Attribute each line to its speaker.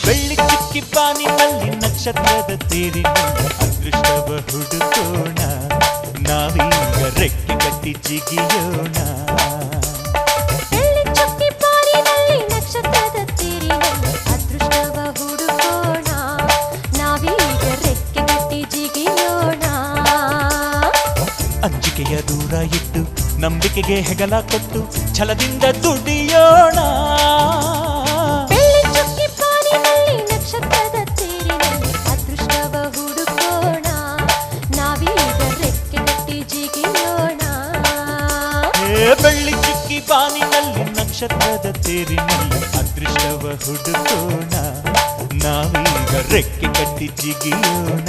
Speaker 1: ಬೆಳ್ಳಿ ಚಿಕ್ಕಿ ಪಾನಿನಲ್ಲಿ ನಕ್ಷತ್ರದ ತೇರಿನಿಂದ ಅದೃಷ್ಟವ ಹುಡುಕೋಣ ನಾವೀಗ ರೆಕ್ಕೆ ಕಟ್ಟಿ ಜಿಗಿಯೋಣ
Speaker 2: ಬೆಳ್ಳಿ ಚುಕ್ಕಿ ಪಾನಿನಲ್ಲಿ ನಕ್ಷತ್ರದ ತೇರಿನಲ್ಲಿ ಅದೃಷ್ಟವ ಹುಡುಕೋಣ ನಾವೀಗ ರೆಕ್ಕೆ ಕಟ್ಟಿ ಜಿಗಿಯೋಣ
Speaker 1: ಅಂಜಿಕೆಯ ದೂರ ಇಟ್ಟು ನಂಬಿಕೆಗೆ ಹೆಗಲ ಕೊಟ್ಟು ಛಲದಿಂದ ದುಡಿಯೋಣ
Speaker 2: ಬೆಳ್ಳಿ ಚುಕ್ಕಿ ಪಾನಿನಲ್ಲಿ ನಕ್ಷತ್ರದ ತೇರಿನಲ್ಲಿ ಅದೃಷ್ಟವ ಹುಡುಕೋಣ ನಾವೀಗ ರೆಕ್ಕೆ ಕಟ್ಟಿ ಜಿಗಿಯೋಣ
Speaker 1: ಬೆಳ್ಳಿ ಚಿಕ್ಕಿ ಪಾನಿನಲ್ಲಿ ನಕ್ಷತ್ರದ ತೇರಿನಲ್ಲಿ ಅದೃಷ್ಟವ ಹುಡುಕೋಣ ನಾವೀಗ ರೆಕ್ಕೆ ಕಟ್ಟಿ ಜಿಗಿಯೋಣ